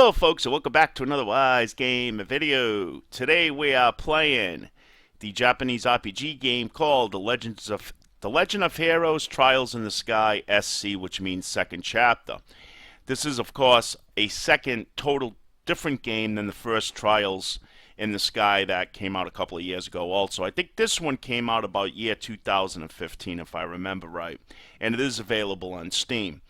Hello folks and welcome back to another Wise Game video. Today we are playing the Japanese RPG game called The Legend of Heroes Trials in the Sky SC, which means second chapter. This is of course a second total different game than the first Trials in the Sky that came out a couple of years ago also. I think this one came out about year 2015 if I remember right, and it is available on Steam.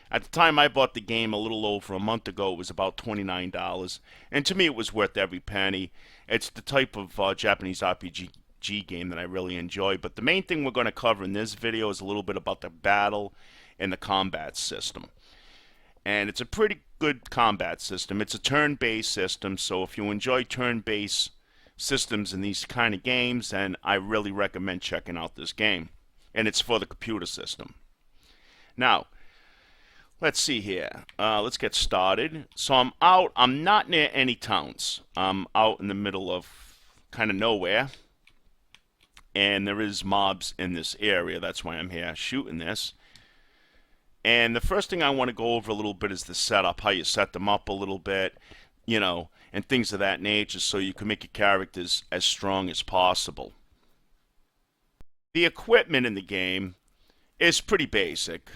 At the time I bought the game a little over a month ago, it was about $29, and to me it was worth every penny. It's the type of Japanese RPG game that I really enjoy, but the main thing we're going to cover in this video is a little bit about the battle and the combat system. And it's a pretty good combat system. It's a turn-based system, so if you enjoy turn-based systems in these kind of games, then I really recommend checking out this game. And it's for the computer system. Now, let's see here. Let's get started. So I'm not near any towns. I'm out in the middle of kind of nowhere. And there is mobs in this area. That's why I'm here shooting this. And the first thing I want to go over a little bit is the setup. How you set them up a little bit. You know, and things of that nature so you can make your characters as strong as possible. The equipment in the game is pretty basic.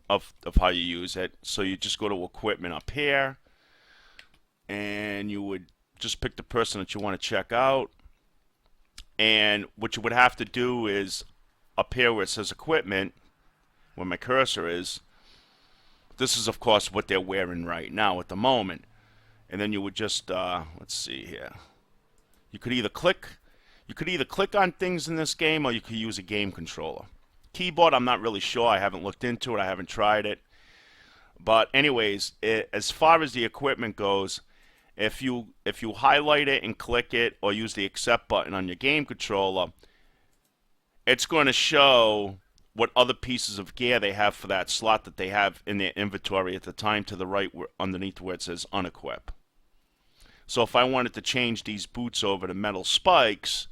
Of how you use it. So you just go to equipment up here and you would just pick the person that you want to check out, and what you would have to do is up here where it says equipment, where my cursor is, this is of course what they're wearing right now at the moment, and then you would just let's see here, you could either click on things in this game or you could use a game controller. Keyboard, I'm not really sure. I haven't looked into it. I haven't tried it. But anyways, as far as the equipment goes, if you highlight it and click it or use the accept button on your game controller, it's going to show what other pieces of gear they have for that slot that they have in their inventory at the time to the right underneath where it says unequip. So if I wanted to change these boots over to metal spikes,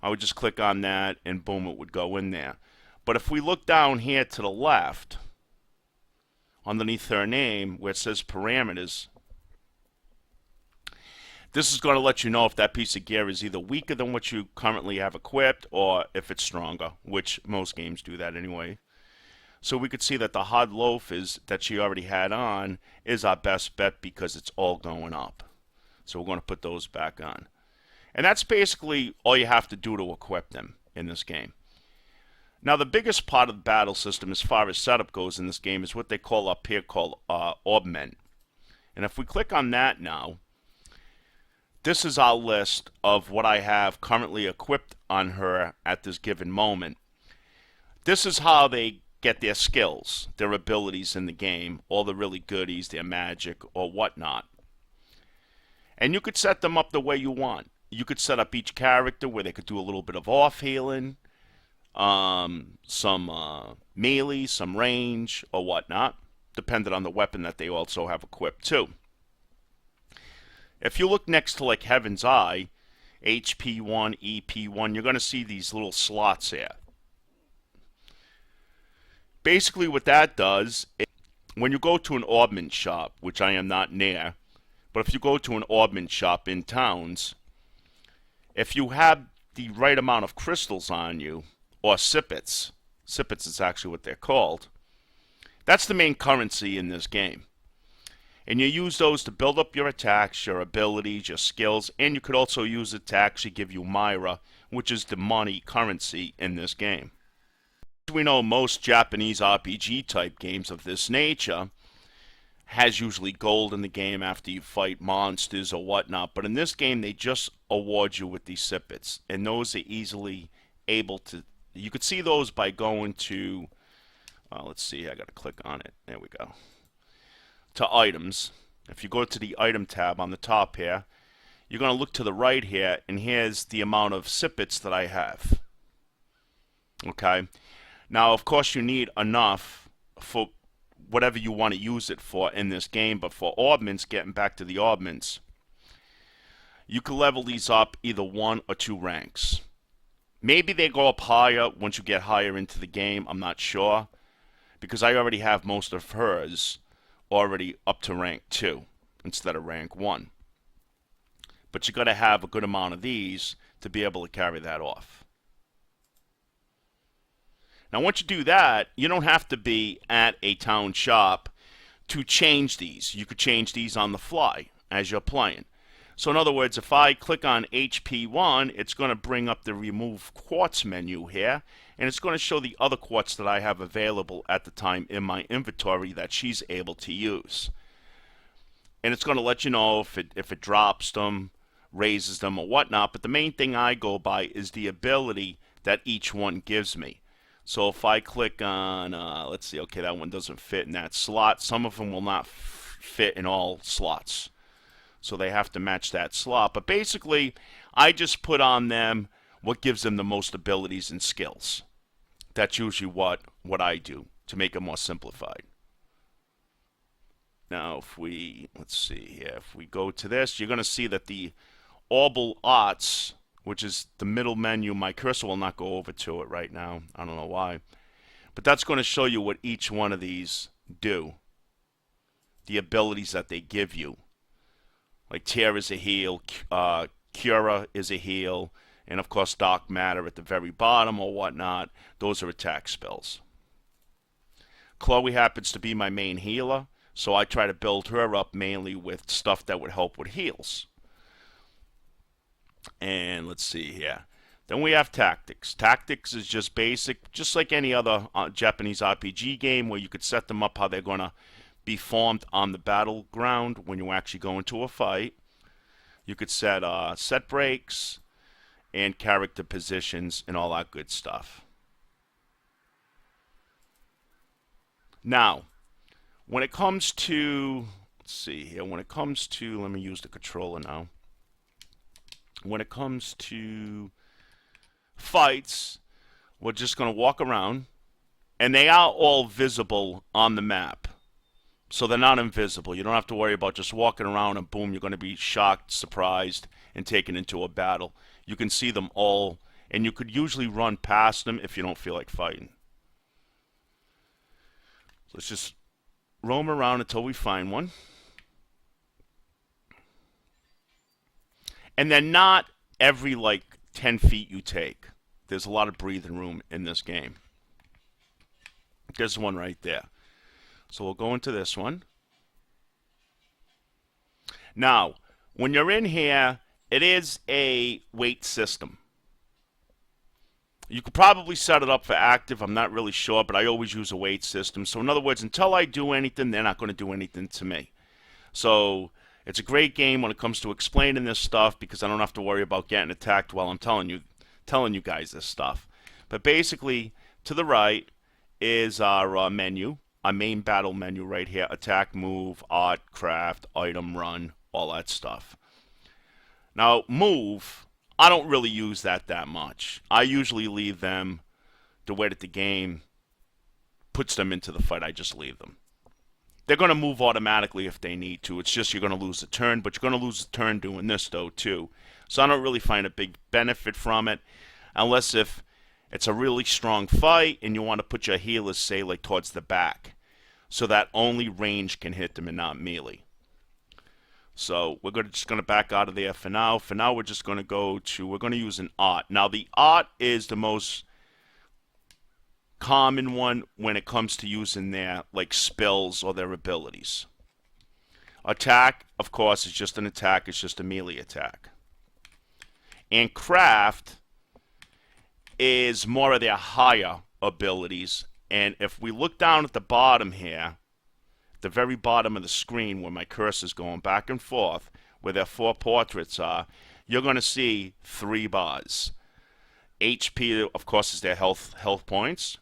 I would just click on that and boom, it would go in there. But if we look down here to the left, underneath her name, where it says parameters, this is going to let you know if that piece of gear is either weaker than what you currently have equipped or if it's stronger, which most games do that anyway. So we could see that the hard loaf that she already had on is our best bet because it's all going up. So we're going to put those back on. And that's basically all you have to do to equip them in this game. Now, the biggest part of the battle system as far as setup goes in this game is what they call up here called augment. And if we click on that now, this is our list of what I have currently equipped on her at this given moment. This is how they get their skills, their abilities in the game, all the really goodies, their magic or whatnot. And you could set them up the way you want. You could set up each character where they could do a little bit of off-healing, some melee, some range, or whatnot, depending on the weapon that they also have equipped too. If you look next to like Heaven's Eye, HP1, EP1, you're going to see these little slots here. Basically what that does, when you go to an augment shop, which I am not near, but if you go to an augment shop in towns, if you have the right amount of crystals on you, or sippets is actually what they're called, that's the main currency in this game. And you use those to build up your attacks, your abilities, your skills, and you could also use it to actually give you Myra, which is the money currency in this game. As we know, most Japanese RPG type games of this nature has usually gold in the game after you fight monsters or whatnot, but in this game they just award you with these sippets, and those are easily able to, you could see those by going to, let's see, I gotta click on it, there we go, to items. If you go to the item tab on the top here, you're going to look to the right here, and here's the amount of sippets that I have. Okay, now of course you need enough for whatever you want to use it for in this game, but for augments, getting back to the augments, you can level these up either 1 or 2 ranks. Maybe they go up higher once you get higher into the game, I'm not sure, because I already have most of hers already up to rank 2. instead of rank 1. But you got to have a good amount of these to be able to carry that off. Now, once you do that, you don't have to be at a town shop to change these. You could change these on the fly as you're playing. So in other words, if I click on HP1, it's going to bring up the Remove Quartz menu here, and it's going to show the other quartz that I have available at the time in my inventory that she's able to use. And it's going to let you know if it drops them, raises them, or whatnot. But the main thing I go by is the ability that each one gives me. So if I click on, let's see, okay, that one doesn't fit in that slot. Some of them will not fit in all slots. So they have to match that slot. But basically, I just put on them what gives them the most abilities and skills. That's usually what I do to make it more simplified. Now, if we, let's see here, if we go to this, you're going to see that the Orbital Arts, which is the middle menu, my cursor will not go over to it right now. I don't know why. But that's going to show you what each one of these do. The abilities that they give you. Like Tear is a heal, Cura is a heal, and of course Dark Matter at the very bottom or whatnot. Those are attack spells. Chloe happens to be my main healer, so I try to build her up mainly with stuff that would help with heals. And let's see here. Then we have Tactics. Tactics is just basic, just like any other Japanese RPG game where you could set them up how they're going to be formed on the battleground when you actually go into a fight. You could set set breaks and character positions and all that good stuff. Now, when it comes to, let's see here, when it comes to, let me use the controller now. When it comes to fights, we're just going to walk around, and they are all visible on the map. So they're not invisible. You don't have to worry about just walking around and boom, you're going to be shocked, surprised, and taken into a battle. You can see them all, and you could usually run past them if you don't feel like fighting. Let's just roam around until we find one. And then not every, 10 feet you take. There's a lot of breathing room in this game. There's one right there. So we'll go into this one. Now, when you're in here, it is a weight system. You could probably set it up for active. I'm not really sure, but I always use a weight system. So in other words, until I do anything, they're not going to do anything to me. So it's a great game when it comes to explaining this stuff because I don't have to worry about getting attacked while I'm telling you guys this stuff. But basically, to the right is our menu. Our main battle menu right here. Attack, move, art, craft, item, run, all that stuff. Now, move, I don't really use that much. I usually leave them the way that the game puts them into the fight. I just leave them. They're going to move automatically if they need to. It's just you're going to lose a turn, but you're going to lose a turn doing this, though, too. So I don't really find a big benefit from it, unless if it's a really strong fight and you want to put your healers, say, towards the back, so that only range can hit them and not melee. So we're just going to back out of there for now. For now, we're just going to we're going to use an art. Now, the art is the most common one when it comes to using their, spells or their abilities. Attack, of course, is just an attack. It's just a melee attack. And craft is more of their higher abilities. And if we look down at the bottom here, the very bottom of the screen where my cursor is going back and forth, where their 4 portraits are, you're going to see 3 bars. HP, of course, is their health points.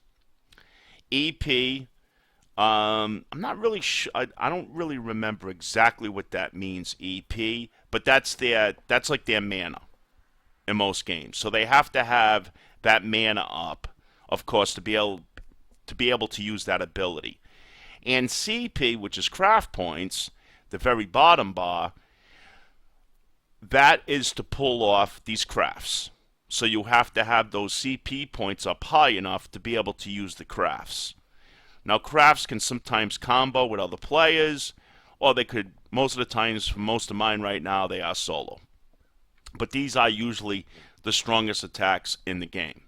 EP, I'm not really sure. I don't really remember exactly what that means. EP, but that's like their mana in most games. So they have to have that mana up, of course, to be able to use that ability. And CP, which is craft points, the very bottom bar, that is to pull off these crafts. So you have to have those CP points up high enough to be able to use the crafts. Now, crafts can sometimes combo with other players, or they could most of the times, for most of mine right now, they are solo. But these are usually the strongest attacks in the game.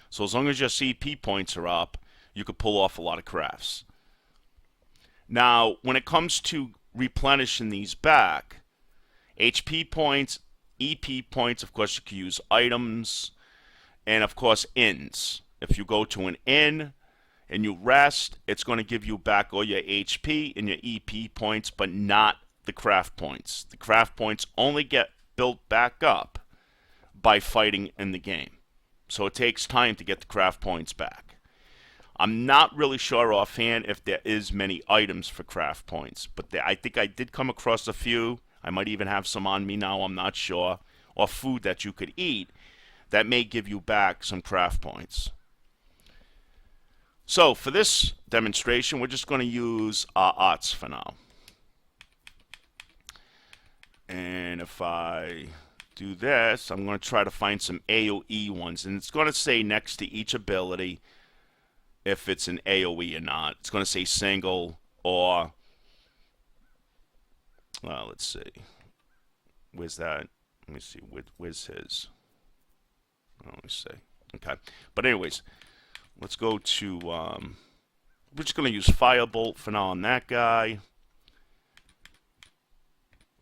So as long as your CP points are up, you could pull off a lot of crafts. Now, when it comes to replenishing these back, HP points, EP points, of course, you can use items, and of course, inns. If you go to an inn and you rest, it's going to give you back all your HP and your EP points, but not the craft points. The craft points only get built back up by fighting in the game. So it takes time to get the craft points back. I'm not really sure offhand if there is many items for craft points, but I think I did come across a few. I might even have some on me now, I'm not sure. Or food that you could eat that may give you back some craft points. So for this demonstration, we're just going to use arts for now. And if I do this, I'm going to try to find some AoE ones. And it's going to say next to each ability if it's an AoE or not. It's going to say single or, well, let's see. Where's that? Let me see. Where's his? Let me see. Okay. But anyways, let's go to, we're just going to use Firebolt for now on that guy.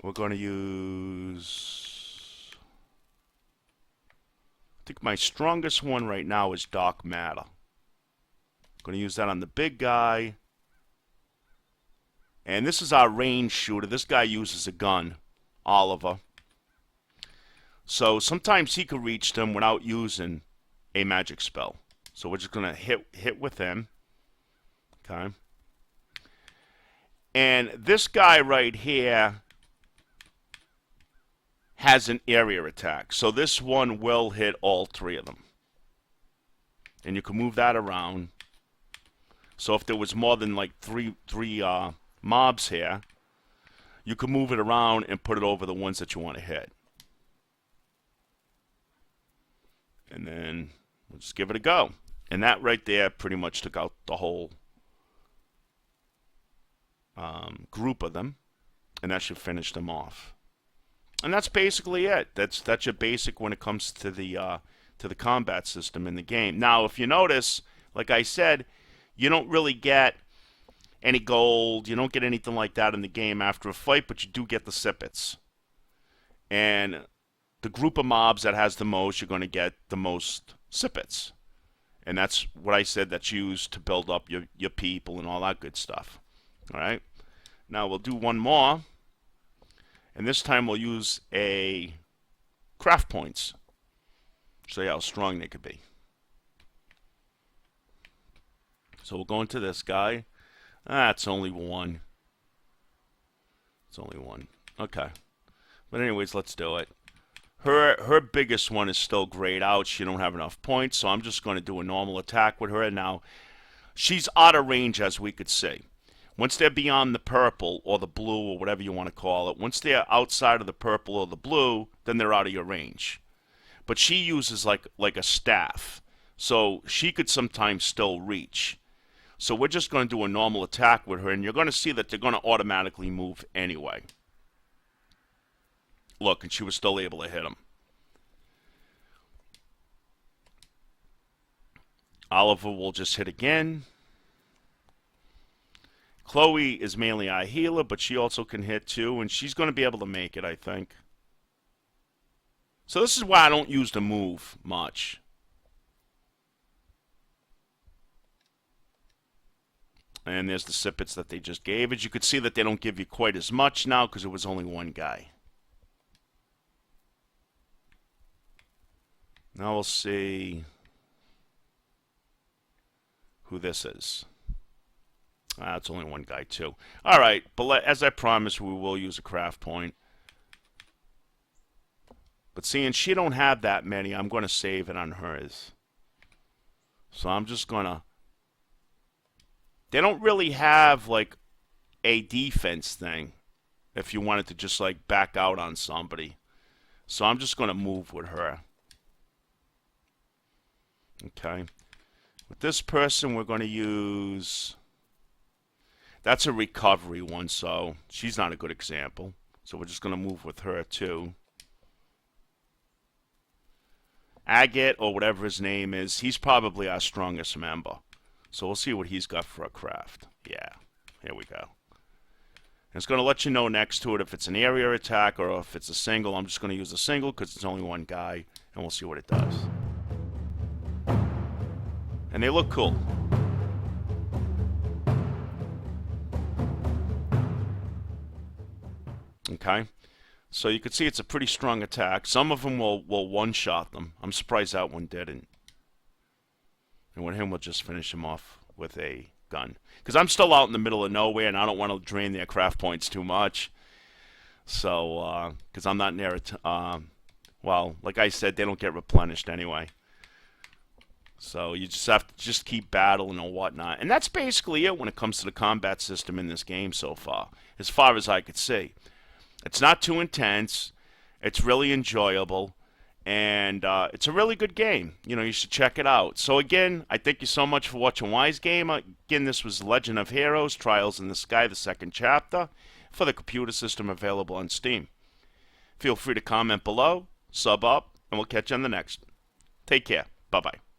We're going to use, I think my strongest one right now is Dark Matter. Going to use that on the big guy. And this is our range shooter. This guy uses a gun, Oliver. So sometimes he could reach them without using a magic spell. So we're just going to hit with him. Okay. And this guy right here has an area attack. So this one will hit all three of them. And you can move that around. So if there was more than like three mobs here, you can move it around and put it over the ones that you want to hit. And then we'll just give it a go. And that right there pretty much took out the whole group of them. And that should finish them off. And that's basically it. That's your basic when it comes to the combat system in the game. Now, if you notice, like I said, you don't really get any gold. You don't get anything like that in the game after a fight, but you do get the sippets. And the group of mobs that has the most, you're going to get the most sippets. And that's what I said, that's used to build up your people and all that good stuff. All right? Now we'll do one more. And this time we'll use a craft points. Show you how strong they could be. So we'll go into this guy. It's only one. It's only one. Okay. But anyways, let's do it. Her biggest one is still grayed out. She don't have enough points, so I'm just going to do a normal attack with her. Now, she's out of range, as we could see. Once they're beyond the purple or the blue or whatever you want to call it, once they're outside of the purple or the blue, then they're out of your range. But she uses like a staff, so she could sometimes still reach. So we're just going to do a normal attack with her, and you're going to see that they're going to automatically move anyway. Look, and she was still able to hit him. Oliver will just hit again. Chloe is mainly our healer, but she also can hit too, and she's going to be able to make it, I think. So this is why I don't use the move much. And there's the sippets that they just gave. As you could see that they don't give you quite as much now because it was only one guy. Now we'll see who this is. It's only one guy too. All right, but as I promised, we will use a craft point. But seeing she don't have that many, I'm going to save it on hers. So I'm just going to... They don't really have, like, a defense thing if you wanted to just, like, back out on somebody. So I'm just going to move with her. Okay. With this person, we're going to use... That's a recovery one, so she's not a good example. So we're just going to move with her too. Agate, or whatever his name is, he's probably our strongest member. So we'll see what he's got for a craft. Yeah, here we go. And it's going to let you know next to it if it's an area attack or if it's a single. I'm just going to use a single because it's only one guy, and we'll see what it does. And they look cool. Okay, so you can see it's a pretty strong attack. Some of them will one-shot them. I'm surprised that one didn't. And with him, we'll just finish him off with a gun. Because I'm still out in the middle of nowhere, and I don't want to drain their craft points too much. So, because I'm not near it. Well, like I said, they don't get replenished anyway. So you just have to keep battling and whatnot. And that's basically it when it comes to the combat system in this game so far as I could see. It's not too intense. It's really enjoyable. And it's a really good game. You know, you should check it out. So again, I thank you so much for watching Wize Game. Again, this was Legend of Heroes, Trials in the Sky, the second chapter, for the computer system available on Steam. Feel free to comment below, sub up, and we'll catch you on the next. Take care. Bye-bye.